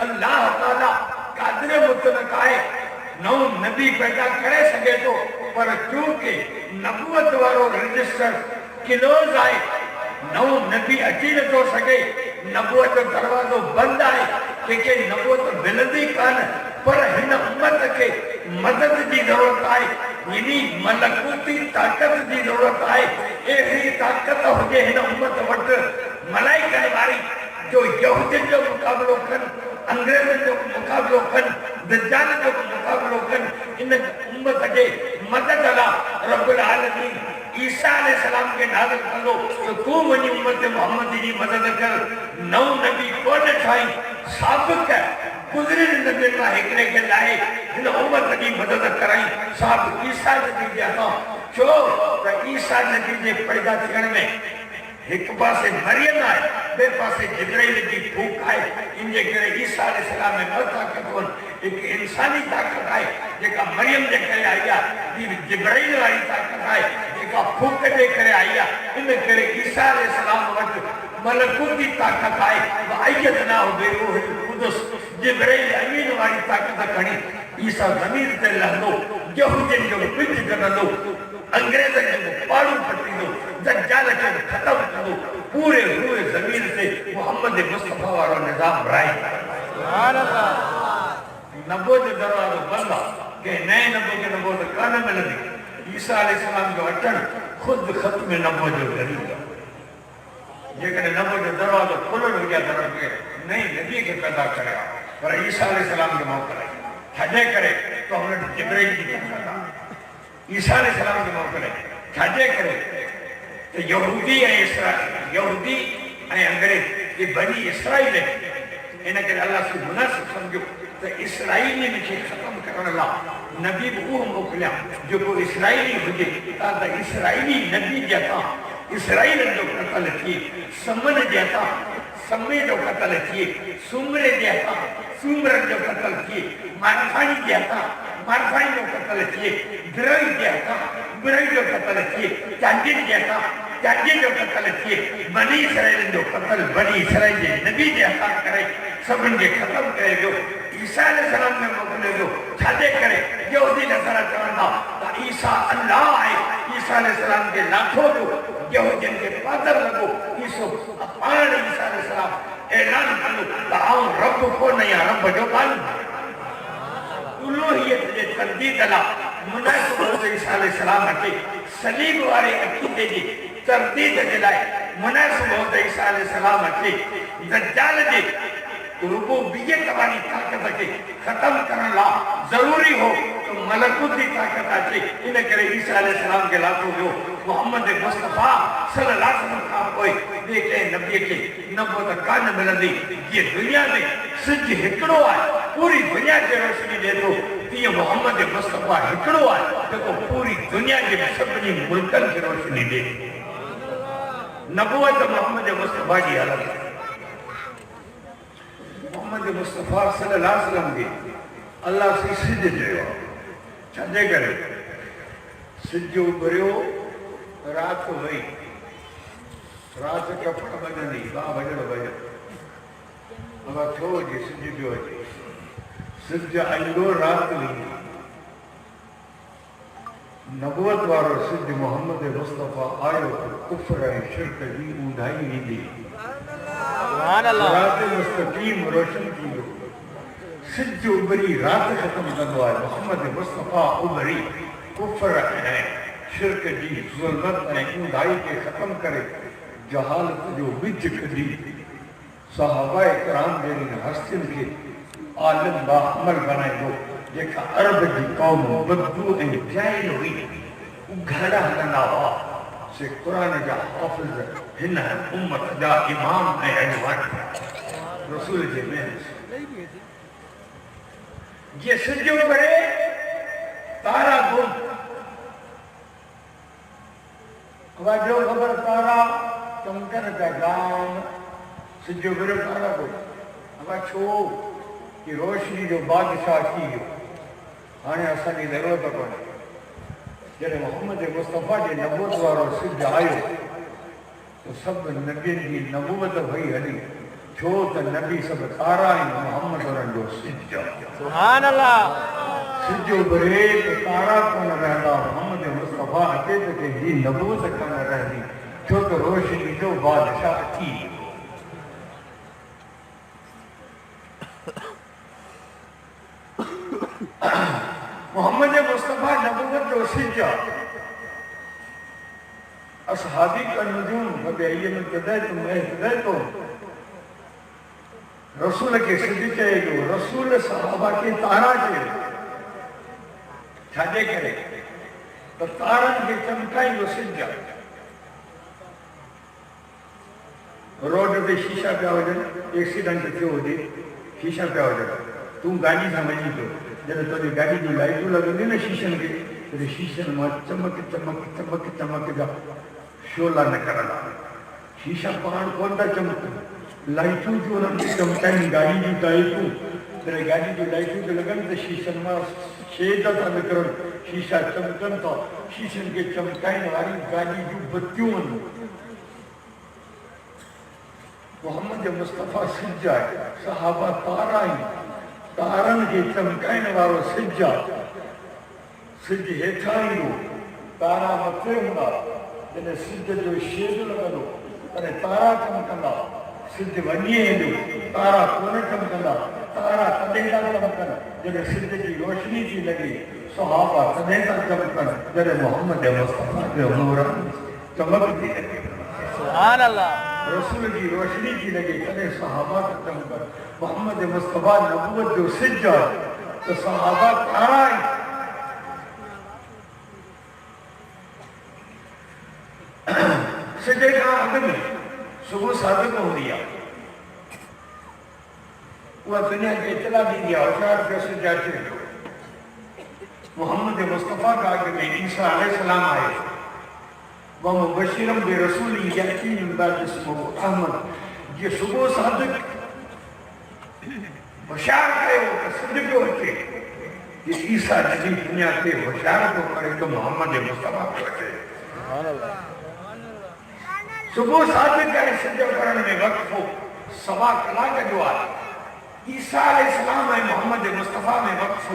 अल्लाह ताला कादरे मुतलक आहे नौ नबी पैदा करे सके तो पर क्योंकि नबूवत वारो रजिस्टर क्लोज आहे नौ नबी अची नथो सके नबूवत जो दरवाजो बंद आहे के नबूवत मिलंदी कान पर हिन उम्मत के मदद की जरूरत आहे यानी मलकूती ताकत की जरूरत आहे एड़ी ताकत हुजे हिन उम्मत वट मलाइका वारी जो यहूदिन जो मुकाबलो कन अंग्रेजन जो मुकाबलो कन दज्जाल जो मुकाबलो कन इन उम्मत के मदद ला रब्बुल आलमीन ईसा अलैहिस्सलाम के नाज़िल कंदो तो तू वनी उम्मत मोहम्मद जी मदद कर नौ नबी कोन ठाई साबिक गुजरे नबी का हिकड़े के लाए इन उम्मत की मदद कराई साहब ईसा नबी जे असा छो त ईसा नबी जे पैदा थियण में एक पासे मरियम है बे पासे जिब्राइल की फूक है इनजे करे ईसा अलैहिस्सलाम में ॿ ताक़तूं एक इंसानी ताकत है जेका मरियम जे करे आई आहे जिब्राइल वाली ताकत है जेका फूक जे करे आई आहे इन करे ईसा अलैहिस्सलाम वट मलकूती ताकत है वायतना बेरूह कुदस जिब्राइल अमीन वाली ताकत खणी ईसा ज़मीन ते लहंदो यहूदिन जो पिंज कंदो अंग्रेजन जो पाड़ू पटींदो दज्जाल के खत्म कंदो पूरे पूरे जमीन से मोहम्मद मुस्तफा वारो निजाम राय सुभान अल्लाह नबूवत जो दरवाजो बंद के नए नबी के नबूवत कान मिलंदी ईसा अलैहिस्सलाम जो अचण खुद खत्म नबूवत जो दलील जेकॾहिं नबूवत जो दरवाजो खुलियल हुजे तरफ के नए नबी के पैदा करे पर ईसा अलैहिस्सलाम के मोकिलाई छॾे करे तो हुन जिब्राइल जी ईसा अलैहिस्सलाम के मोकिलाई छॾे करे तो यहूदी ऐं इसराइल यहूदी ऐं अंग्रेज ये बनी इसराइल इन करे अल्लाह से मुनासिब समझो तो इसराइली खे खत्म करण लाइ नबी भी उहो मोकिलिया जेको इसराइली हुजे त इसराइली नबी जे हथां इसराइल जो क़तल थिए समन जे हथां समय जो क़तल थिए सुमरे जे हथां सुमरन जो क़तल थिए मारखानी जे हथां मारखानी जो क़तल थिए बिरई जे हथां बिरई जो क़तल थिए चांदिन जे हथां चांदिन जो क़तल थिए बनी इसराइल जो क़तल बनी इसराइल जे नबी जे हथां करे सभिनि खे ख़त्म करे जो ईसा अलैहिस्सलाम में मोकिले जो छाजे करे यहूदी नसारा चवंदा त ईसा अल्लाह आहे ईसा अलैहिस्सलाम के लाखों जो यहूदिन के पादर लगो ईसो पाण ईसा अलैहिस्सलाम ऐलान कंदो त आऊं रब कोन आहियां रब जो कान उलूहियत जे तर्दीद ला मुनासिब ईसा अलैहिस्सलाम के सलीब वारे अकीदे जी तर्दीद जे लाइ मुनासिब ईसा अलैहिस्सलाम के दज्जाल जे रुबूबियत वाली ताकत के खत्म करने ला जरूरी हो तो मलकूती ताकत अचे इन करे ईसा अलैहिस्सलाम के लाखों जो मोहम्मद मुस्तफा सल्लल्लाहु अलैहि वसल्लम का कोई देखे नबी के नबूवत कान मिलंदी ये दुनिया में सिज हिकड़ो है पूरी दुनिया के रोशनी दे दो ये मोहम्मद मुस्तफा हिकड़ो है तो पूरी दुनिया के सभी मुल्कन की रोशनी दे नबूवत मोहम्मद मुस्तफा की अलग है मोहम्मद मुस्तफा सल्लल्लाहु अलैहि वसल्लम के अल्लाह से सिज चयो छॾे करे सिज उभरियो रात वई रात कपड़ बजंदी 2 बजण बजो अब छो जे सिज पियो अचे सिज आईंदो रात वई नबूवत वारो सिज मोहम्मद मुस्तफा आयो कुफ्र ऐं शिरक जी ऊंधाई ईंदी रात मुस्तकीम रोशन कियो सिज उभरी रात खत्म कंदो आहे मोहम्मद मुस्तफा उभरी कुफ्र ऐं शिरक जी ज़ुल्मत ऐं ऊंधाई के खत्म करे जहालत जो विज कढी सहाबा किराम जहिड़ी हस्तियुनि खे आलिम बाअमल बनाईंदो जेका अरब जी क़ौम बदबू ऐं जाइल हुई घड़ा हलंदा हुआ से कुरान जा हाफ़िज़ हिन उम्मत जा इमाम ऐं अजवान रसूल जे में ये सिज उभरे तारा गुम जो खबर तारा चमकन का गान सिज उभरे तारा गुम अब छो कि रोशनी जो बादशाह थी वियो हाणे असांजी ज़रूरत कोन्हे जॾहिं मोहम्मद मुस्तफा जे नबूवत वारो सिज आयो तो सब नबियनि जी नबूवत भई हली छो त नबी सब तारा आहिनि मोहम्मद वारनि जो सिज सुभान अल्लाह सिज उभरे त तारा कोन रहंदा मोहम्मद मुस्तफ़ा अचे त के ही नबूत कोन रहंदी छो त रोशनी जो बादशाह थी मोहम्मद मुस्तफ़ा नबूवत जो सिज असहाबी का नजूम मबैयन कदैतुम महदैतुम रसूल के सिज चएजो रसूल सहाबा के तारा चए छाजे करे तो तारन के चमकाईंदो सिज रोड ते शीशा पिया हुजनि एक्सीडेंट थियो हुजे शीशा पिया हुजनि तूं गाॾी सां वञी पियो जॾहिं तुंहिंजी गाॾी जूं लाइटूं लॻंदियूं न शीशनि खे तॾहिं शीशनि मां चमक चमक चमक चमक जा शोला निकिरंदा शीशा पाण कोन था चमकनि लाइटूं थियूं उन्हनि खे चमकाइनि गाॾी जूं लाइटूं जॾहिं गाॾी जूं लाइटूं थियूं लॻनि त शीशनि मां छेद था निकिरनि शीशा चमकनि था शीशनि खे चमकाइण वारी गाॾी जूं बतियूं आहिनि मोहम्मद मुस्तफ़ा सिज आहे सहाबा तारा आहिनि तारनि खे चमकाइण वारो सिज आहे सिज हेठां ईंदो तारा मथे हूंदा जॾहिं सिज जो छेद लॻंदो तॾहिं तारा चमकंदा सिज वञी वेंदो तारा कोन चमकंदा तारा तॾहिं था चमकनि जॾहिं सिज जी रोशनी थी लॻे सहाबा तॾहिं था चमकनि जॾहिं मोहम्मद मुस्तफ़ा जो नूर चमक थी लॻे सुभान अल्लाह रसूल की रोशनी थी लगे तॾहिं सहाबा का चमकनि मोहम्मद मुस्तफ़ा नबूवत जो सिज आहे त सहाबा तारा आहिनि सिज खां अॻु में सुबुह सादिक हूंदी आहे उहा दुनिया खे इतला ॾींदी आहे होशियार पियो सिज अचे पियो मोहम्मद मुस्तफ़ा खां अॻु में ईसा अलैहिस्सलाम आहे मुबशिरम बिरसूल यअती मिन बाद इस्मुहु अहमद ये सुबह सादिक होशियार कयो त सिज पियो अचे ये ईसा जॾहिं दुनिया ते होशियार थो करे त मोहम्मद मुस्तफ़ा पियो अचे सुबह सादिक ऐं सिज करण में वक़्फ़ो सवा कलाक जो आहे ईसा अलैहिस्सलाम ऐं मोहम्मद मुस्तफ़ा में वक़्फ़ो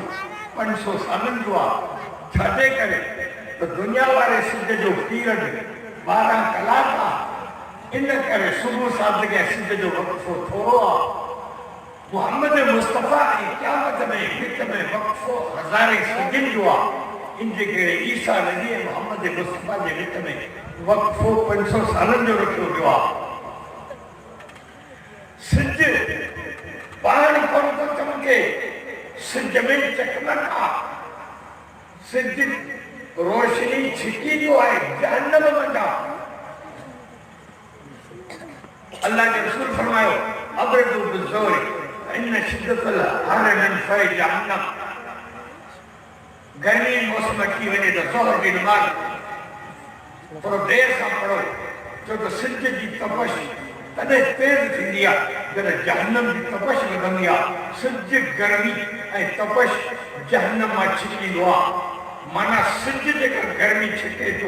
500 सालनि जो आहे छाजे करे तो दुनिया वाले सिज जो पीरियड 12 कलाक आहे इन करे सुबुह सादिक ऐं सिज जो वक़्फ़ो थोरो आहे मोहम्मद मुस्तफ़ा ऐं क़यामत में विच में वक़्फ़ो हज़ारे सिजनि जो आहे इन जे करे ईसा नबी ऐं मोहम्मद मुस्तफ़ा जे विच में वक़्फ़ो 500 सालनि जो रखियो वियो आहे सिज पाण कोन थो चमके सिज में चकमक आहे सिज रोशनी छिकी जो है जहन्नम मंडा अल्लाह के रसूल फरमायो अबरदु बिज़ोर इन शिद्दतल हर मिन फै जहन्नम गर्मी मौसम की वजह तो जोहर की नमाज थोड़ा देर सां पढ़ो छो तो सिज जी तपश तॾहिं तेज़ थींदी आहे जॾहिं जहन्नम जी तपश वधंदी आहे सिज गर्मी ऐं तपश जहन्नम मां छिकींदो आहे माना सिज जेकर गर्मी छिके थो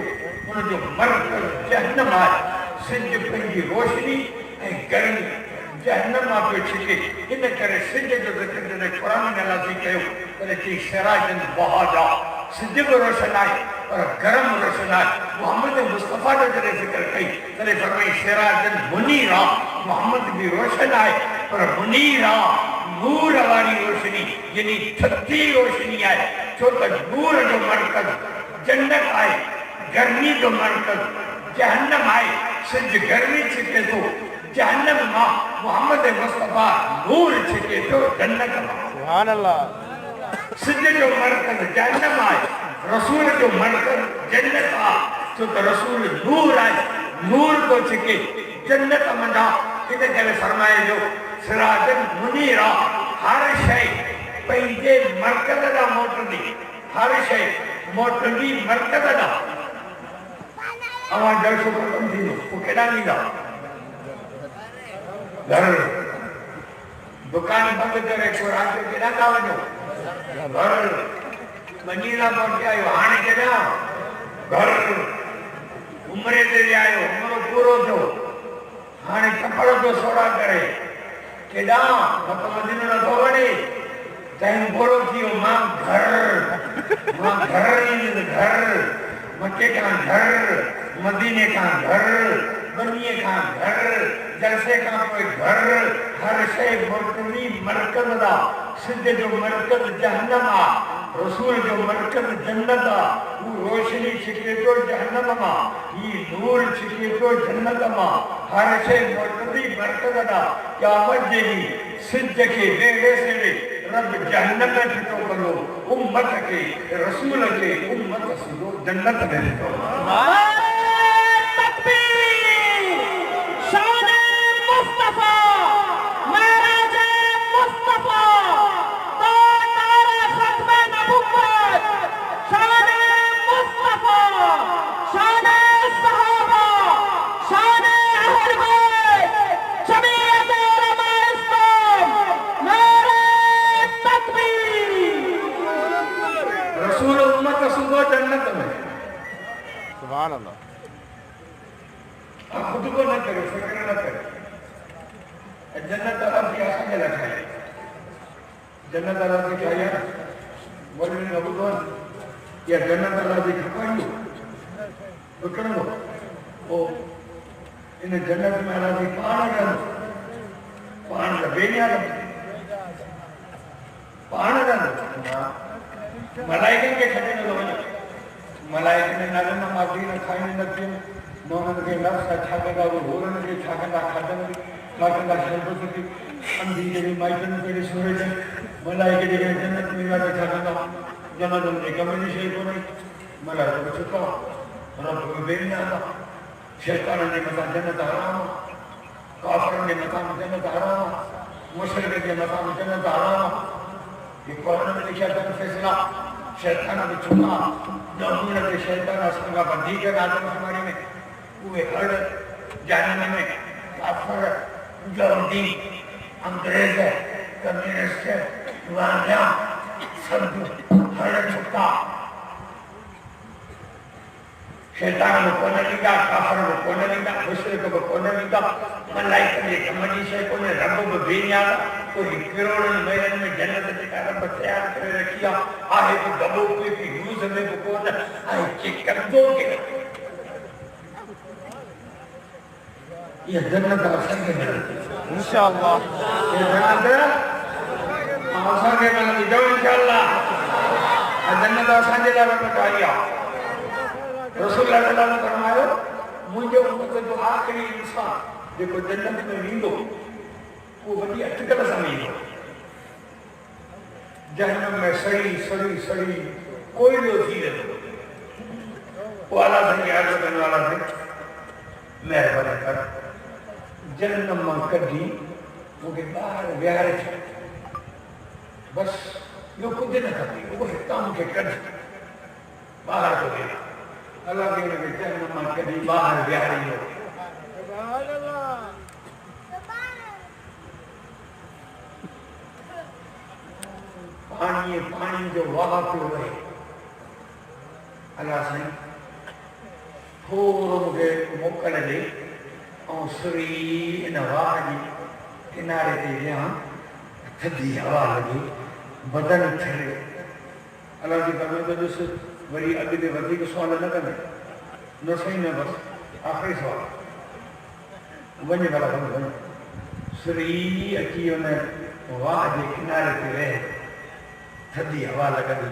उनजो मर्कज़ जहन्नम आहे सिज पंहिंजी रोशनी ऐं गर्मी जहन्नम मां पियो छिके इन करे सिज जो ज़िक्र जॾहिं क़ुर में नाज़िल कयो तॾहिं चई सिराजन वहाजा सिज बि रोशन आहे पर गरम रोशन आहे मोहम्मद मुस्तफ़ा जो जॾहिं ज़िक्र कई तॾहिं फरमाई सिराजन मुनीर आहे मोहम्मद बि रोशन आहे पर मुनीर आहे नूर वारी रोशनी यानी थधी रोशनी आहे छो त नूर जो मर्कज़ जन्नत आहे गर्मी जो मर्कज़ जहन्नम आहे सिज गर्मी छिके थो जहन्नम मां मोहम्मद मुस्तफ़ा नूर छिके थो जन्नत मां सुभान अल्लाह सिज जो मर्कज़ जहन्नम आहे रसूल जो मर्कज़ जन्नत आहे छो त रसूल नूर आहे नूर थो छिके जन्नत मंडा इन करे फरमाए जो सिराजन मुनीर आहे हर शइ पंहिंजे मर्कज़ ॾांहुं मोटंदी हर शइ मोटंदी मर्कज़ ॾांहुं अवां जल शुक्र कमु थींदो पोइ केॾां ॾींदा घर दुकान बंदि करे पोइ राति जो केॾां था वञो घर मञीदा पहुची आयो हाणे केॾां घर उमिरि ते विया आहियो उमिरि पूरो थियो हाणे कपड़ जो सोड़ा करे केडा मतलब मदीनो न तो वड़े टाइम बोलो थियो मां घर इन घर मक्के का घर मदीने का घर बनिए का घर जलसे का कोई घर हर शे मरकजी मरकज दा सिद्ध जो मरकज जहन्नम आ रसूल जो मरकज जन्नत आ वो रोशनी छिके तो जहन्नम मा ये नूर छिके तो जन्नत मा हर शे मरकजी मरकज दा क़यामत जेगी सिद्ध के बेड़े से रब जहन्नम में फिटो करो उम्मत के रसूल के उम्मत सिद्धो जन्नत में फिटो सुभान अल्लाह आप खुद को न करो फिक्र न करो जन्नत अल्लाह की आशा में रखा है जन्नत अल्लाह की क्या है बोलने न बुझो या जन्नत अल्लाह की खपाई तो करो ओ इन जन्नत में अल्लाह की पान का बेनिया पान का मलाइका के खटे न लोग मलाइका ने नरम माटी न खाने न पियो नौन के नफ्स अच्छा कदा वो होरन के छाकंदा खादन छाकंदा शरबत की अंधी के माइटन के सूरज मलाइका के जन्नत में ना छाकंदा जन्नत में कमी शे को नहीं मलाइका को छुपा रब को बेनिया शैतान ने मता जन्नत हराम काफिर ने मता जन्नत हराम मुशरिक ने मता जन्नत हराम ये कुरान में लिखा था फैसला शैतान ने छुपा जमीन के शैतान संगा बंदी के आदम हमारे में वो हर जानने में काफिर यहूदी अंग्रेज कम्युनिस्ट वांया सब हर छुपा शैतान को कोने लिखा काफिर को कोने लिखा मुशरिक को कोने लिखा मलाइका ने कमनी से कोने रब को बेनिया कोई करोड़ों मेरन में जन्नत का रब तैयार कर रखिया आहे तो दबो कोई की यूज में को कोन आहे के कर दो के ये जन्नत आसान के इंशाअल्लाह ये जन्नत आसान के मन जो इंशाअल्लाह जन्नत आसान जे लाभ बताइया रसूल अल्लाह ने फरमायो मुझे उम्मत जो आखिरी इंसान देखो जन्नत में वींदो वो वॾी अटकल सां वींदो जहन्नम में सड़ी कोई ॿियो थी वेंदो वो आला संग अर्ज़ करण वाला थे महिरबानी कर जहन्नम मां कढी मूंखे ॿाहिरि विहारे छॾ बस ॿियो कुझु न खपे उहो हितां मूंखे कढ ॿाहिरि थो विहा अल्लाह के नबी जहन्नम मां कढी ॿाहिरि विहारींदो पानी जो वाह पियो वहे अल्लाह साईं थोरो मूंखे मोकल ॾे ऐं सुरी इन वाह जी किनारे ते वियां थधी हवा लॻी बदन ठरे अल्लाह जी फरमाए थो ॾिस वरी अॻिते वधीक सुवाल न कंदे न सही न बसि आख़िरी सुवाल वञ भला वञ सुरी अची हुन वाह जे किनारे ते रहे थधी हवा लॻंदी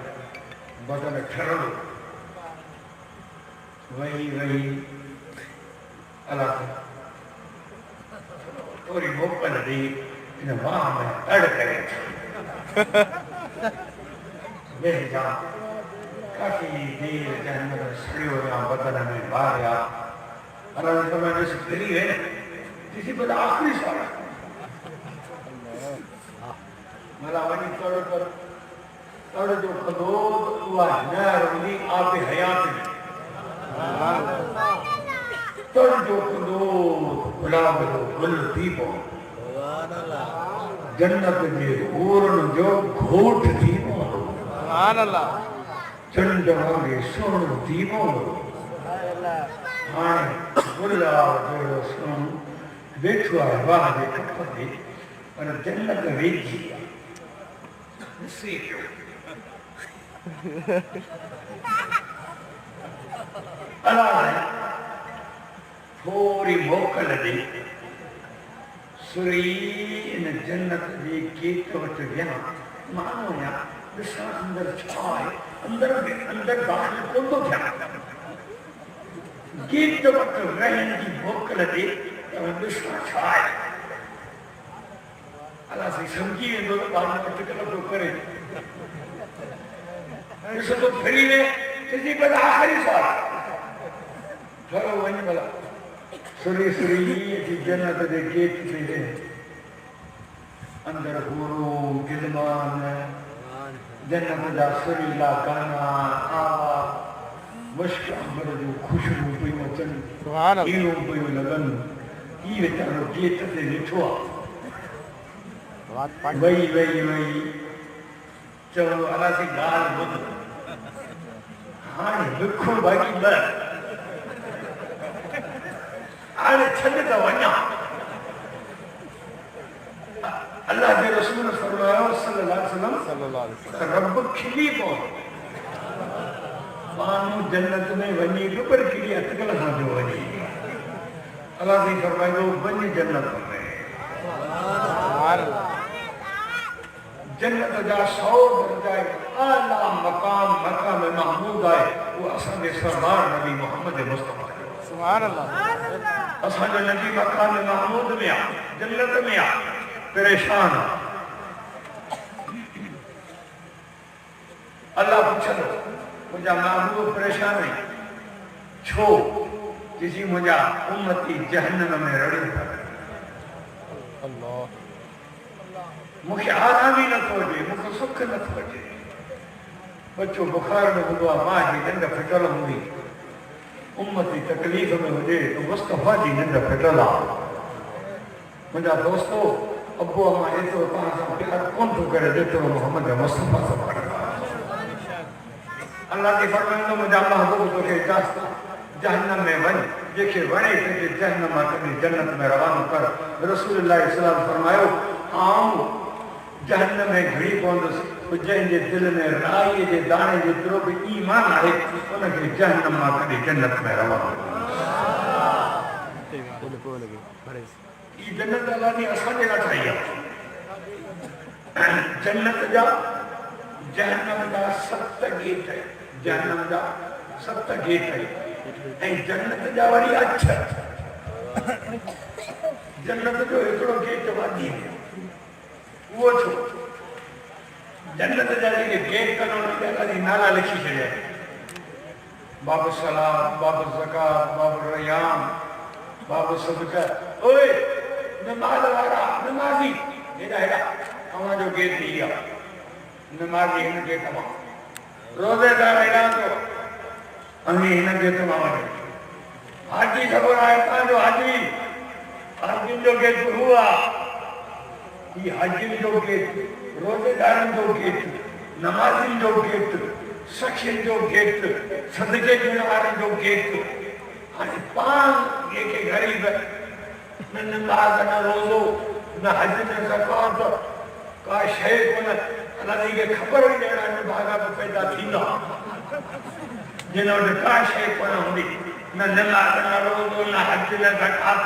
बदन ठरंदो वही अल्लाह थोरी मोकल ॾेई इन वाह में अड़ करे वेह जा काफ़ी देर जहन्नम सड़ियो विया बदन में ॿारिया अल्लाह ने फरमायो ॾिस फिरी वे किसी पर आख़िरी सवाल मला वञी तड़ जो खदो उहा न रहंदी आप हयात में तड़ जो खदो गुलाब जो गुल थी पवंदो जन्नत जे हूरन जो घोट थी पवंदो सुभान अल्लाह चंड वांगे सोन थी पवंदो हाणे गुलाब जहिड़ो सोन वेठो आहे वाह जे कप ते पर जन्नत वेची नसीब अल्लाह ने थोड़ी मोकल दी सुरी इन जन्नत जी गेट वट गया मानो या दिशा अंदर छाए अंदर दाखिल कोन तो क्या गेट वट रहन की मोकल दी तो दिशा छाए अल्लाह से समझी वेंदो त बाद में टिकल तो करे इस तो फ्री में किसी पर आखिरी सवाल चलो वही बोला सुरी सुरी की जन्नत दे गेट पे अंदर हुरो गिलमान जन्नत दा सुरीला गाना आवा मुश्क अंबर जो खुशबू पई मचन सुभान अल्लाह हीरो पई लगन ई वेचारो गेट ते ॾिठो बात पाठ वही चलो अल्लाह से गाल बुध हाँ दुखो बाकी बर आने छंद का वन्या अल्लाह के रसूल सल्लल्लाहु अलैहि वसल्लम रब खिली को मानो जन्नत में वनी ऊपर खिली अटकल हां जो वनी अल्लाह ने फरमायो वनी जन्नत में सुभान अल्लाह जन्नत जा 100 दर्जा आला मकाम महमूद है वो असन दे सरदार नबी मोहम्मद मुस्तफा सुभान अल्लाह असन जो नबी मकाम महमूद में आ जन्नत में आ परेशान अल्लाह पूछो मुझा महबूब परेशान है छो किसी मुझा उम्मती जहन्नम में रड़ी अल्लाह मुझे आराम ही न खोजे मुझे सुख न खोजे बच्चों बुखार में हुआ माँ जी नंद फिटल हुई उम्मती तकलीफ में हुए तो मुस्तफा जी नंद फिटल आ मुझा दोस्तों अब्बू अम्मा एतो पाण सां प्यार कोन थो करे जेतिरो मोहम्मद मुस्तफा सां प्यार अल्लाह के फरमाईंदो मुझा महबूब तोखे इजाज़त जहन्नम में वञ जेके वणे तंहिंखे जहन्नम मां कढी जन्नत में रवानो कर रसूलुल्लाह इस्लाम फरमायो आऊं जहन्नम में घड़ी पवंदुसि जंहिंजे दिल में राई जे दाणे जेतिरो बि ईमान आहे उनखे जहन्नम मां कढी जन्नत में रवानो ई जन्नत अल्लाह ने असांजे लाइ ठाही आहे जन्नत जा जहन्नम जा 7 गेट है जहन्नम जा 7 गेट है ऐं जन्नत जा वरी 8 जन्नत जो हिकिड़ो गेट वादी वो छो जन्नत जा जेके गेट कनो अल्लाह जी नाला लिखी छॾिया बाबु सलाम बाबु ज़कात बाबु रयान बाबु सदका ओए नमाज वारा नमाज़ी हेॾा हेॾा अवां जो गेट थी विया नमाज़ी हिन गेट मां रोज़ेदार हेॾा तो अमी हिन गेट मां वञे हाजी ख़बर आहे तव्हांजो हाजी हाजी जो गेट हुआ ये हाजिन जो गेट रोजेदारन जो गेट नमाज़िन जो गेट सखियन जो गेट सदके ॾियण वारन जो गेट हाणे पाण जेके ग़रीब न नमाज़ न रोज़ो न हज न ज़कात का शइ कोन अल्लाह खे ख़बर ई ॾियण न भागा बि पैदा थींदा जिन वटि का शइ कोन हूंदी न नमाज़ न रोज़ो न हज न ज़कात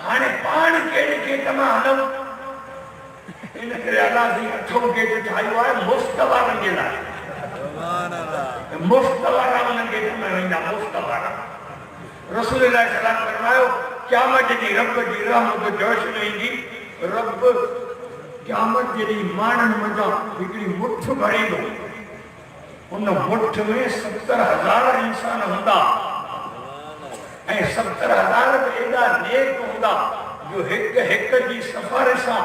हाणे पाण कहिड़े गेट मां हलूं इन करे अल्लाह जी अठो गेट ठाहियो आहे मुफ़्त वारनि जे लाइ सुभान अल्लाह मुफ़्त वारा उन गेट में वेंदा मुफ़्त वारा रसूल अल्लाह सलाम फरमायो क़यामत जी रब जी रहमत जोश में ईंदी रब क़यामत जी माण्हुनि मंझां हिकिड़ी मुठ भरींदो उन मुठ में 70,000 इंसान हूंदा ऐं 70,000 बि एॾा नेक हूंदा जो हिक हिक जी सिफारिश सां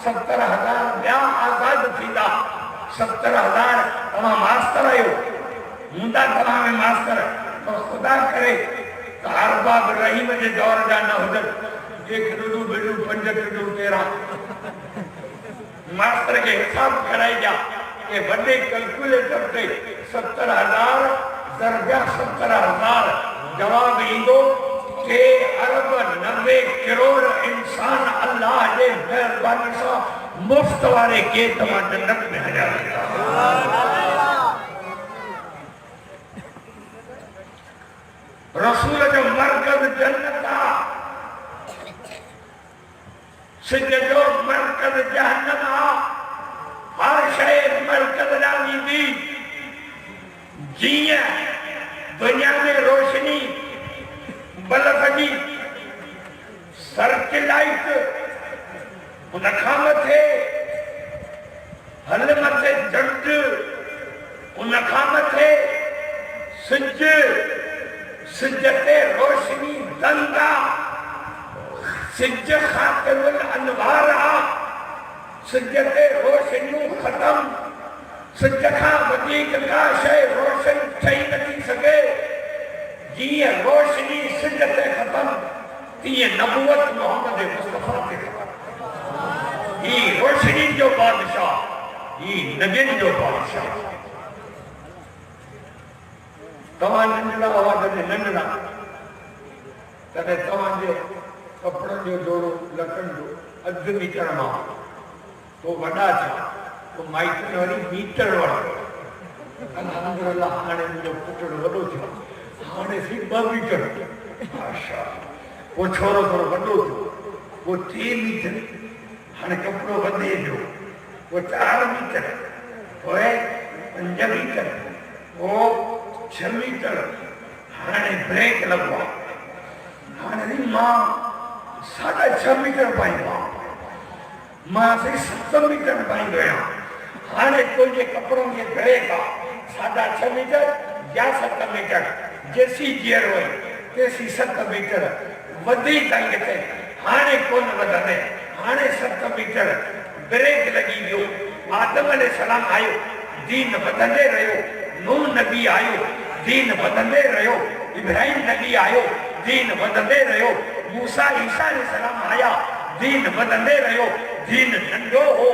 70,000 ॿिया आज़ाद थींदा 70,000 तव्हां मास्तर आहियो हूंदा तव्हां में मास्तर पर ख़ुदा करे त अरबाब रहीम जे दौर जा न हुजनि एक ॾुॾू ॿिॾू 5 ॾुॾू 13 मास्तर खे हिसाब कराई ॾिया कि वॾे कैलकुलेटर ते 70,000 दर्जा 70,000 जवाब ईंदो टे अरब 90 करोड़ इंसान अल्लाह जे मेहरबानी सां मुफ्त वारे के तव्हां जन्नत में हज़ार रसूल जो मरकज जन्नत आ सिज जो मरकज जहन्नम आ हर शइ मरकज डाली दी जीअं दुनिया में रोशनी बल्ब जी सर्च लाइट उन खां मथे हल मथे चंड उन खां मथे सिज सिज ते रोशनी दंगा सिज खातिमुल अनवार आ सिज ते रोशनियूं ख़त्म सिज खां वधीक का शइ रोशन ठही नथी सघे जीअं रोशनी सिज ते ख़त्म तीअं नबूवत मोहम्मद मुस्तफ़ा ते ख़त्म ही रोशनी जो बादशाह ही नबियनि जो बादशाह तव्हां नंढड़ा हुआ कॾहिं नंढड़ा तॾहिं तव्हांजे कपिड़नि जो जोड़ो लटनि जो 1/2 मीटर मां पोइ वॾा थिया पोइ माइटनि वरी मीटर वरितो अल्हम्दुलिल्लाह हाणे मुंहिंजो पुटु वॾो थियो हाणे सी 2 मीटर माशा पोइ छोरो थोरो वॾो थियो पोइ 3 मीटर हाणे कपिड़ो वधे पियो पोइ 4 मीटर पोइ 5 मीटर पोइ 6 मीटर हाणे ब्रेक लॻो आहे हाणे मां 6.5 मीटर पाईंदो आहियां मां 7 मीटर पाईंदो आहियां हाणे तुंहिंजे कपिड़नि खे ब्रेक आहे 6.5 मीटर या 7 मीटर जेसी गियर हुई तेसी 7 मीटर वधी ताईं थिए हाणे कोन वधंदे हाणे 7 मीटर ब्रेक लॻी वियो आदम अलैहिस्सलाम आयो दीन वधंदे रहियो नूह नबी आयो दीन वधंदे रहियो इब्राहिम नबी आयो दीन वधंदे रहियो मूसा ईसा अलैहिस्सलाम आया दीन वधंदे रहियो दीन नंढो हो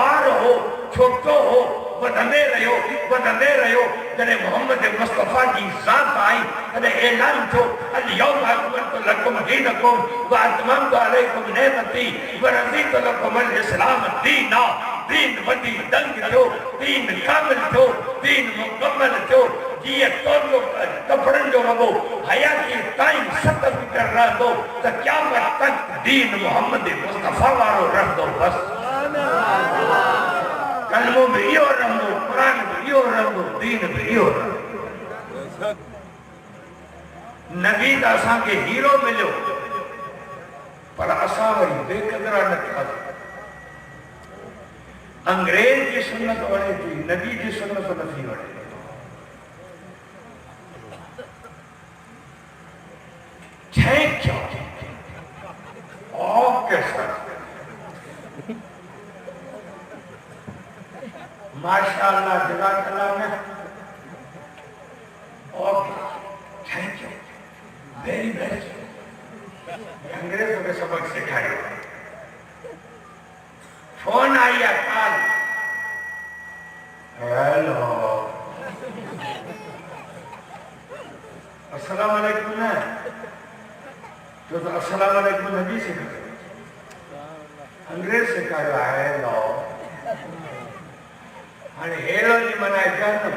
ॿार हो छोटो हो वधंदे रहियो जॾहिं मोहम्मद मुस्तफ़ा जी ज़ात आई तॾहिं ऐलान थियो अल-यौम अकमलतु लकुम दीनकुम व अतममतु अलैकुम निअमती व रज़ीतु लकुम अल-इस्लाम दीना दीन वधी दंग थियो दीन कामिल थियो दीन मुकम्मल थियो जीअं तुंहिंजो कपिड़नि जो वॻो हयाती ताईं 7 मीटर रहंदो त क़यामत तक दीन मोहम्मद मुस्तफ़ा वारो रहंदो बस कलमो भी इहो रहंदो क़ुरान भी इहो रहंदो दीन भी इहो रहंदो नबी त असांखे हीरो मिलियो पर असां वरी बेक़दरा न थियासीं अंग्रेज जी सुन्नत वणे थी नबी जी सुन्नत नथी वणे Thank you. Okay, sir. MashaAllah, Jazakallah में. Okay. Thank you. Very best. अंग्रेजों के सबक सिखाए. फोन आया कल. हेलो. अस्सलाम वालेकुम ना. तो अस्सलाम वालेकुम नबी से कहा अंग्रेज से कहा है लो हाने हेलो जी मनाए जानो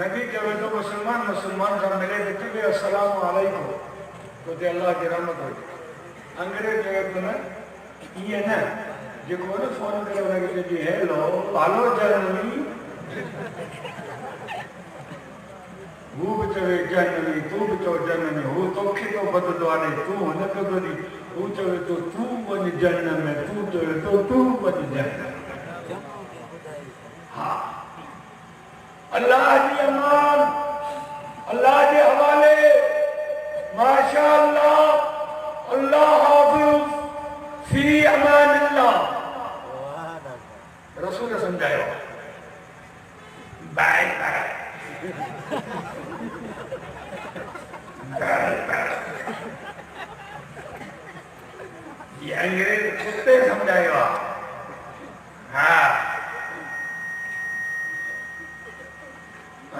नबी कहे तो मुसलमान का मिले तो भी अस्सलाम वालेकुम तो दे अल्लाह की रहमत हो अंग्रेज कहे तो ना ये ना जो को फोन करे लगे जी हेलो हालो जननी वो चवे जननी तू भी तो जननी हो तो के तो बदलो आने तू न कदो दी वो चवे तो तू बन जन्नत में तू चवे तो तू बन जन्नत हां अल्लाह की अमान अल्लाह के हवाले माशाअल्लाह अल्लाह हाफिज फी अमानिल्लाह रसूल समझायो बाय बाय ये अंग्रेज कुत्ते समझाएगा हाँ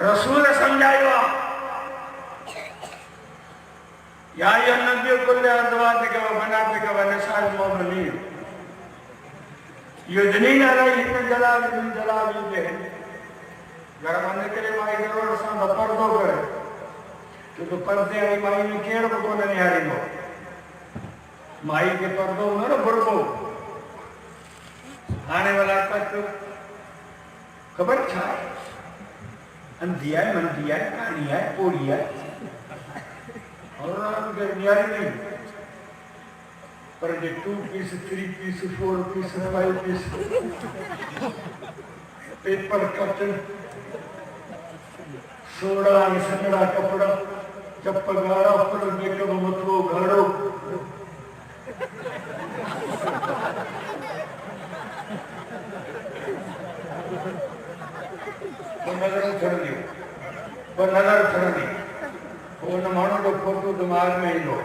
रसूल समझाएगा या नबी कुल अज़वाजिक व बनातिक व निसाइल मोमिनीन युदनीन अलैहिन जलालिहिन जलालिहिन। घर में निकरे माई जरूर असां दा पर्दो करे तो पर्दे वाली माई में केड़ को कोन निहारींदो। माई के पर्दो न बुरबो आने वाला तक खबर छा है अंधी है मंदी है कहानी है पूरी है और उनके निहारी नहीं। पर जो 2 piece 3 piece 4 piece 5 piece paper cotton soda संगड़ा कपड़ा चप्पल गाड़ा पर मेकअप मथो गाड़ो नजर छड़ दियो पर नजर छड़ दी उन माण्हू जो फोटो दिमाग में ईंदो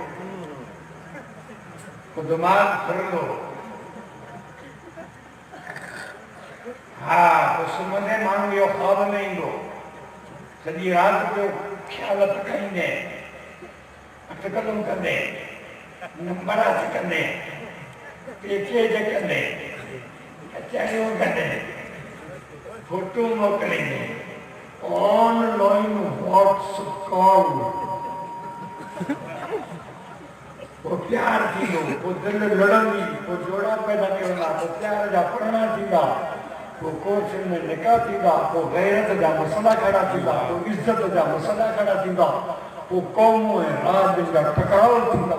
तो दिमाग छड़ंदो। हाँ तो सुम्हंदे माण्हू इहो ख्वाब में ईंदो सॼी राति जो ख़्याल पकाईंदे अटकलूं कंदे नंबरास कंदे पेचेज कंदे अचाणियूं कंदे फोटो मोकिलींदे ऑनलाइन व्हाट्सएप कॉल वो प्यार थींदो वो दिल लड़ंदी वो जोड़ा पैदा कंदा वो प्यार जा परणा थींदा वो कोर्स में निकाह थींदा वो गैरत जा मसला खड़ा थींदा वो इज्जत जा मसला खड़ा थींदा वो क़ौमूं ऐं राज जा टकराव थींदा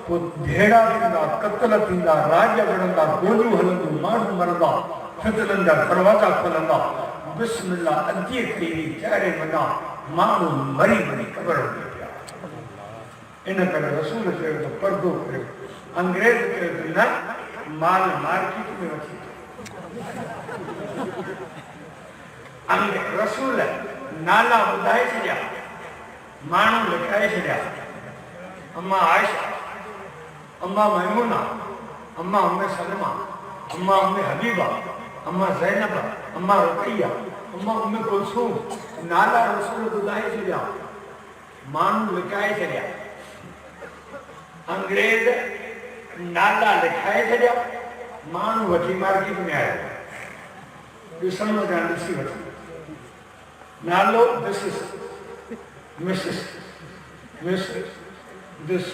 वो भेड़ा थींदा क़त्ल थींदा राज विढ़ंदा गोलियूं हलंदियूं माण्हू मरंदा फितरनि जा दरवाजा खुलंदा बिस्मिल्लाह अधी करी चारे मना माण्हू मरी मरी क़बर में पिया। इन करे रसूल चयो त पर्दो करियो। अंग्रेज चयो त न माल मार्केट में वठी रसूल नाला ॿुधाए छॾिया माण्हू लिखाए छॾिया अम्मा आयशा अम्मा मैमूना अम्मा उम्मे सलमा अम्मा उम्मे हबीबा अम्मा ज़ैनब अम्मा रुक़ैया अम्मा उम्मे कुलसूम नाला रसूल ॿुधाए छॾिया माण्हू लिखाए छॾिया। अंग्रेज नाला लिखाए छॾिया माण्हू वठी मार्केट में आयो ॾिसण वञा ॾिसी वठी नालो this is missus miss this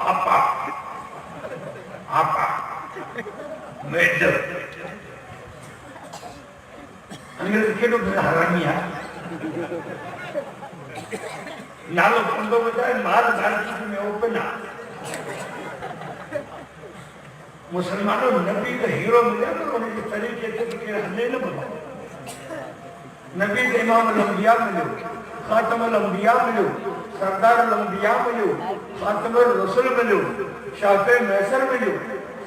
आपा आपा मैडम अंग्रेज केॾो हरामी आहे नालो पंदो ॿुधाए माल मार्केट में ओपन आहे। मुसलमानों नबी का हीरो मिला तो उनके तरीके से केरु हले न ॿुधायो। नबी ते इमाम अल-अंबिया मिलियो ख़ातम अल-अंबिया मिलियो सरदार अल-अंबिया मिलियो ख़ातम अल-रसूल मिलियो शाफ़े मैसर मिलियो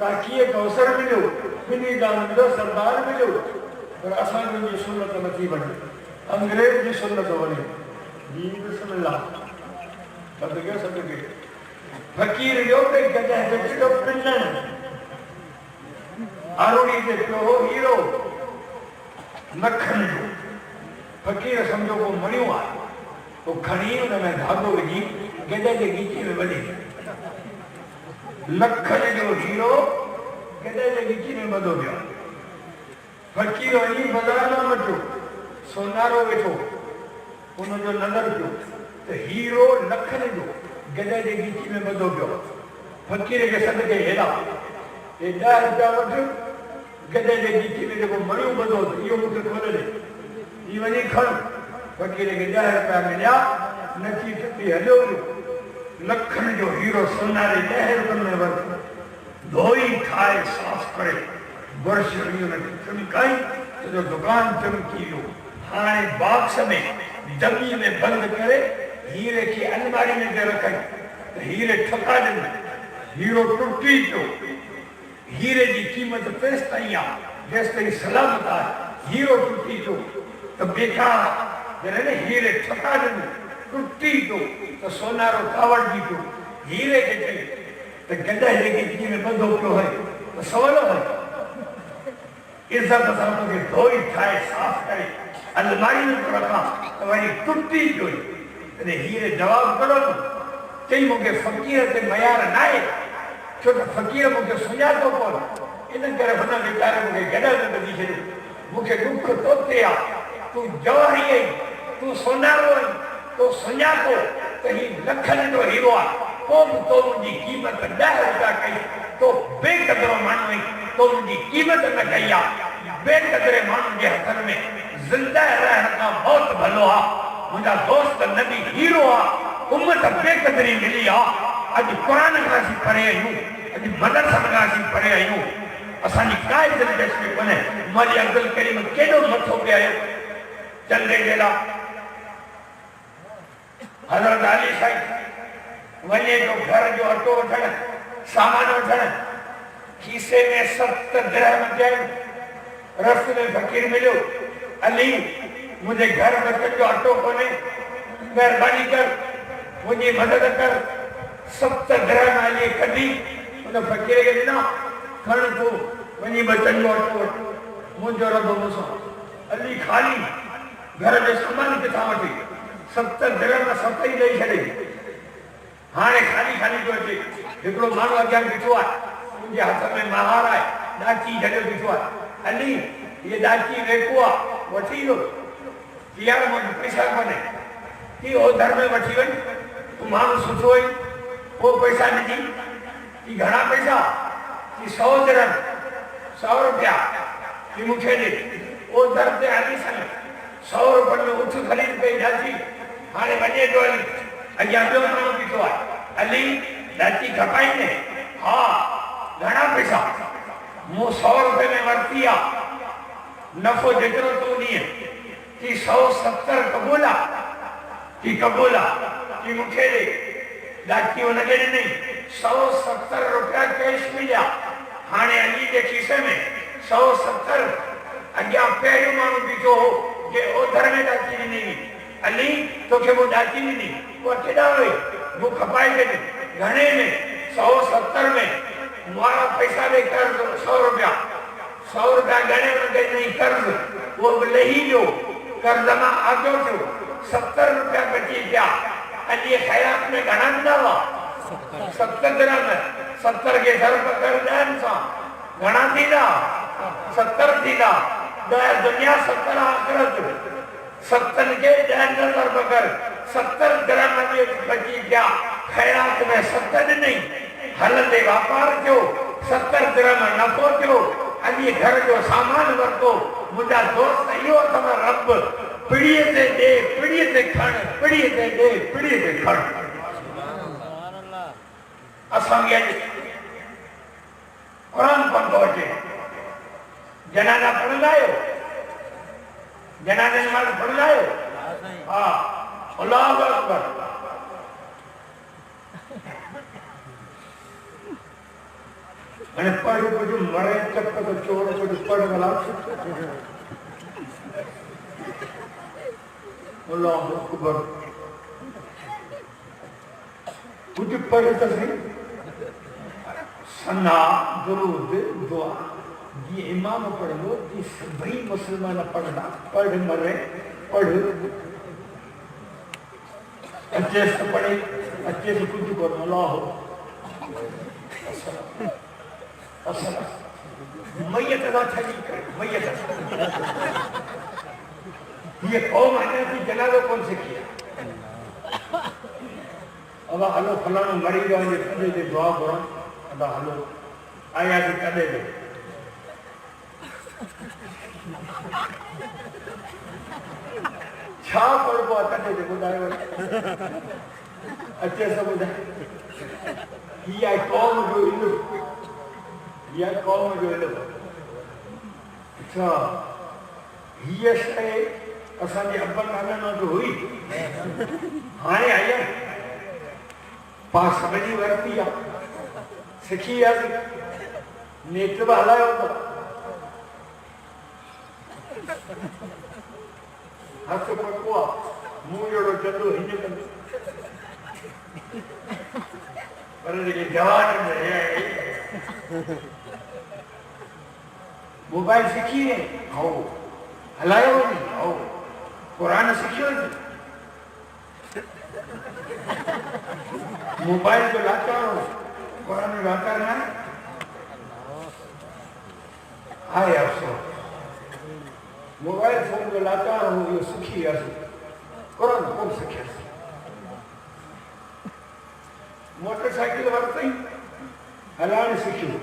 साक़ी कौसर मिलियो बिनी दानिंदो सरदार मिलियो पर असां जी सुन्नत नथी बणे अंग्रेज जी सुन्नत वणे जी बिस्मिल्लाह सदके सदके फकीर जो ते गदह ते जो पिनन आरोड़ी ते पियो हीरो मक्खन जो फकीर समझो को मरियो आहे वो खणी उन में धागो विझी गदह जे गीची में वधी लखन जो हीरो गदह जे गीची में ॿधो पियो। फकीर वञी बाज़ार में वठो सोनारो वेठो उनजो नज़र पियो त हीरो लखन जो गदह जे गीची में ॿधो पियो। फकीर के सदके हेॾा हे 10 रुपया वठ गदह जे गीची में जेको मरियो ॿधो इहो मूंखे खोले ॾे ई वञी खण। फकीर के 10 रुपया मिलिया नची टपी हलियो लखन जो हीरो सोनारे 10 रुपयनि में वरितो धोई ठाहे साफ़ करे बुरश उनखे चमकाई तो दुकान चमकी वियो। हाणे बॉक्स में डमी में बंद करे हीरे की अलमारी में दे रखई तो हीरे ठका ॾिना हीरो टुटी पियो। हीरे की कीमत तेसि ताईं आहे जेसि ताईं सलामत आहे हीरो टुटी पियो तो बेकार जॾहिं न हीरे ठका ॾिना टुटी पियो तो सोनारो कावड़जी पियो। हीरे के चई तो गदह जे गीची में ॿधो पियो है तो सवलो है इज्जत सां तोखे धोई ठाहे साफ़ करे अलमारी में रखा तो वरी टुटी पियो अने हीरे जवाब करो चई मुके फकीर ते मयार नाए छो त फकीर मुके सुञातो कोन इन करे हुन वीचारे मुके गडल में बधी छॾियो मुके दुख तोते आ तू जवारी आई तू सोनारो आई तो सुञातो त ही लखन जो हीरो आ तो तो मुंहिंजी क़ीमत 10 रुपया कई तो बेक़दरो माण्हू आई तो मुंहिंजी क़ीमत न कई आ बेक़दरे माण्हू जे हथनि में ज़िंदा रहण खां बहुत भलो आ मुंहिंजा दोस्त नबी हीरो आ उम्मत बेक़दरी मिली आ अॼु क़ुरान खां असीं पढ़े आहियूं अॼु मदरसनि खां असीं पढ़े आहियूं असांजी काई दिलचस्पी कोन्हे मौलवी अब्दुल करीम केॾो मथो पिया आहियो चंदे जे लाइ हज़रत अली साईं वञे तो घर जो अटो वठण सामान वठण खीसे में 7 दिरहम चयो रस्ते में फकीर मिलियो अली मुझे घर में जो अटो कोने मेहरबानी कर मुझे मदद कर 7 दिरहम अली कढी उन फकीर के ॾिना खण तूं वञी बचन जो अटो वठ मुंहिंजो रब मूंसां अली खाली घर जो सामान किथां वठी 7 दिरहम 7 ही ॾेई छॾे हाणे खाली खाली जो अचे हिकिड़ो माण्हू अॻियां बीठो आहे मुंहिंजे हथ में महार आहे ॾाची जॾहिं बीठो आहे अली ये ॾाची वेको आहे वठी लो यार मुझे पैसा कोन्हे कि ओधर में वठी वञ तूं माण्हू सुठो आई पोइ पैसा ॾिजी कि घणा पैसा कि 100 दिरहम 100 रुपया कि मूंखे ॾे ओधर ते हली सघे 100 रुपये में उठ ख़रीद कई ॾाची हाणे वञे थो अली अॻियां ॿियो माण्हू बीठो आहे अली ॾाची खपाईंदे हा घणा पैसा मूं 100 रुपये में वरिती आहे नफ़ो जेतिरो तूं ॾींहुं कि 170 कबूल आहे कि कबूल आहे कि मूंखे ॾे ॾाची हुनखे ॾिनई 170 रुपया कैश मिलिया हाणे अली जे खीसे में 170 अॻियां पहिरियों माण्हू बीठो हो जे ओधर में ॾाची ॾिनी हुई अली तोखे वो ॾाची ॾिनी उहा केॾा वई वो खपाए छॾ घणे में 170 में वारा पैसा ॾे कर्ज़ 100 रुपया गणे हुनखे ॾिनई कर्ज़ उहो बि लही वियो कर्ज़ मां आॻियो थियो 70 रुपया बची पिया अॼु ख़ैरात में घणा ॾिना हुआ 70 दिरहम 70 खे ज़रब कर 10 सां घणा थींदा 70 थींदा 10 दुनिया 70 आख़िरत 70 के 10 ज़रब कर 70 दिरहम बची पिया ख़ैरात में 70 नहीं हलंदे वापार थियो 70 दिरहम नफ़ो थियो अॼु घर जो सामान वरितो मुंहिंजा दोस्त इहो अथव रब पीढ़ीअ ते ॾे पीढ़ीअ ते खण पीढ़ीअ ते ॾे पीढ़ीअ ते खण असांखे अॼु क़ुरान पढ़ंदो अचे जनाना पढ़ंदा आहियो जनाने नमाज़ पढ़ंदा आहियो हा अल्लाहु अकबर अने पढ़ कुछ मरे चक तो चोर कुछ पढ़ वाला अल्लाहु अकबर कुछ पढ़ तो सही सना दुरूद दुआ ये इमाम पढ़ लो ये सभी मुसलमान पढ़ना पढ़ मरे पढ़ अच्छे से पढ़े अच्छे से कुछ करो अल्लाह मैयत ना छड़ी करे मैयत ये कौम है कि जनाज़ो कौन से किया अब हलो फलानो मरी गयो ये कदे दे दुआ करो अब हलो आया कि कदे दे छा पढ़बो कदे दे बुधायो अच्छे से बुधायो ये कौम जो इल्म यह कौम जो इल्म अच्छा ये शइ असांजे अब्बा नाना जो हुई हाणे आई पास समझी वरती आहे सिखी आहे नेट बि हलायो हथ पको आहे मुंहुं जहिड़ो चंदो हिन कंदो पर जेके जवान मोबाइल सीखी है आओ हलायो आओ कुरान सीखियो मोबाइल जो लाता हो कुरान वाता ना हाय अफसोस मोबाइल फोन जो लाता हो ये सुखी है कुरान कौन सीखे मोटरसाइकिल वरतई हलाण सीखियो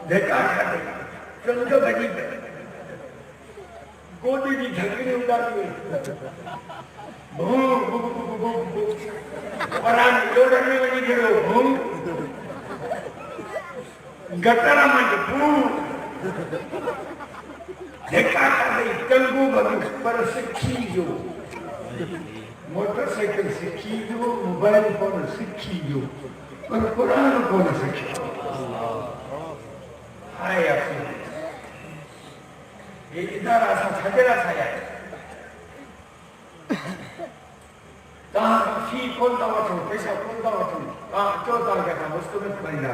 देखा खाते चंद बजी गोदी की झगड़ी उड़ाती है भू भू भू भू भू परान लोडर में बजी गिरो भू गटरा में भू देखा खाते कंगू बगी पर सीखी जो मोटरसाइकिल सीखी जो मोबाइल फोन सीखी जो पर कुरान कोन सीखी हाय अफसोस ये इदारा सा छडेला थाया ता फी कोन ता वठो पैसा कोन ता वठो ता चो ता के ता वस्तु में खरीदा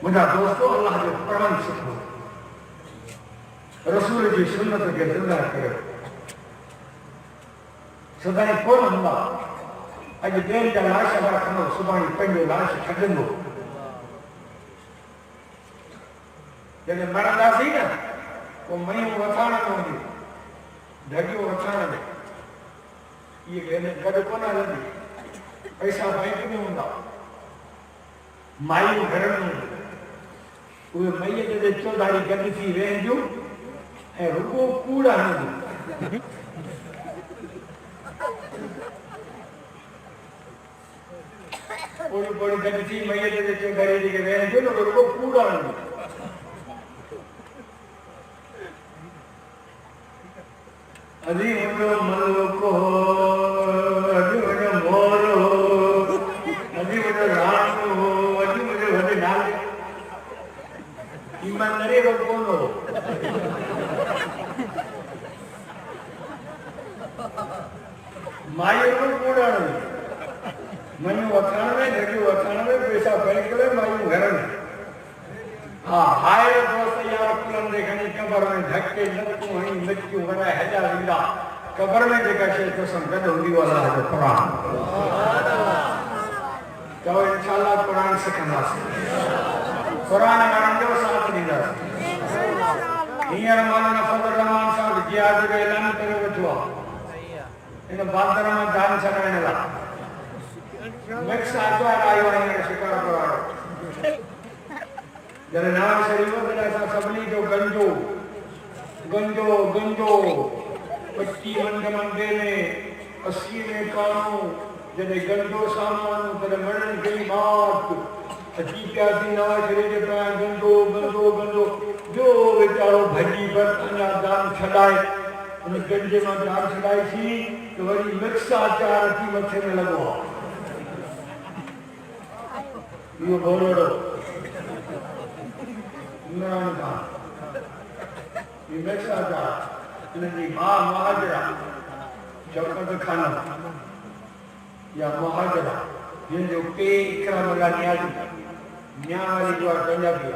मुझा दोस्तों अल्लाह जो कुरान सीखो रसूल जी सुन्नत के जिंदा करो सदाई कोन हुंदा अज देन जा लाश वाला खनो सुभाई पंजो लाश छडंदो जने मरंदासी ना वो मई वठाण में हूंदी ढगियो वठाण में ये गॾु कोन हलंदी पैसा बैंक में हूंदा मायूं घर में हूंदी उहे मईअ ते चौधारी गॾु थी वेहंदियूं ऐं रुॻो कूड़ हणंदियूं पूरी पूरी गॾु थी मईअ ते चौधारी जेके वेहंदियूं न रुॻो कूड़ हणंदियूं अजी मुझो मलो को अजी मुझो मोरो अजी मुझो राम हो अजी मुझो वडे नाल ईमानदारी रो कोनो मायो को कोड़ाण मनु वठाण में जगी वठाण में पैसा बैंक में मायो घर में हां हाय दोस्त यार कुलन देखनी कबर में धक्के लत्तू हणी मृत्यु वड़ा हैजा विदा कबर में जेका शे तो संगत होंदी वाला है कुरान तो इंशाल्लाह कुरान सिखंदासीं कुरान माण्हुनि जो साथ ॾींदासीं हींअर मौलाना फज़ल रहमान साहब जिहाद जो ऐलान करे वेठो आहे इन बादर में दान छॾाइण लाइ मिक्स आतवार आयो आहे हींअर शिकारपुर वारो जब नाम शरीफ में ऐसा सबनी जो गंजो गंजो गंजो 25 मंडे में 80 में कानू जब गंजो सामान तब मरण गई बात अजीब प्यासी नाम शरीफ पे गंजो गंजो गंजो जो बेचारो भजी पर अन्या दान छड़ाए उन गंजे में दान छड़ाई थी तो वरी मिक्स आचार की मथे में लगो यो बोलो इमरान खान ये मिक्सा था इनकी माँ महाजरा शौकत खानम या महाजरा जिन जो पे इकराम वाला न्याजी न्यावाली जो पंजाबी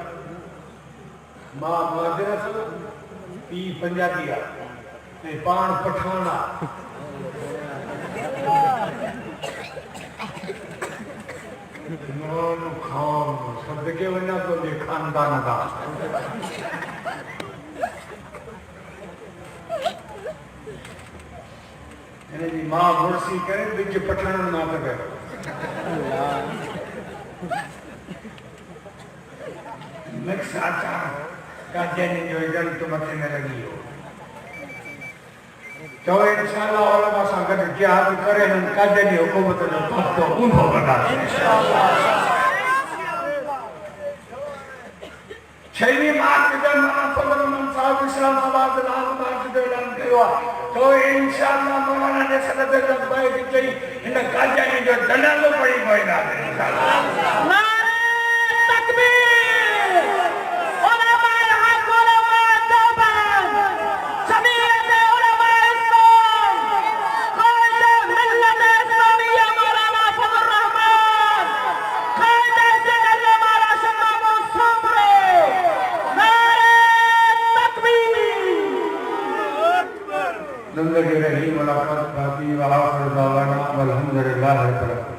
माँ महाजरा से पी पंजाबी ने पान पठाना नौन खान शब्द के वजह तो ये खानदान का यानी जी माँ मुर्सी करे बिच पठान ना करे मिक्स आचार काजनी जो इधर तो मथे में लगी हो तो इंशाल्लाह औलमा सा गड जिहाद करे न काजनी हुकूमत जो पक्को ऊंधो बना इंशाल्लाह छवी मार्च जो माना फजल मन साहब इस्लामाबाद लाल मार्च जो ऐलान कयो तो इंशाल्लाह मौलाना ने सदद लबाई की चई इन काजनी जो दलालो पड़ी पएगा इंशाल्लाह नारे तकबीर उलमा हक उलमा तौबा जमीयत उलमा इस्लाम कायद मिल्लत इस्लामिया मौलाना फजल रहमान कायद जगत हमारा शमाम सब्र नारे तकबीर अल्हम्दुलिल्लाह।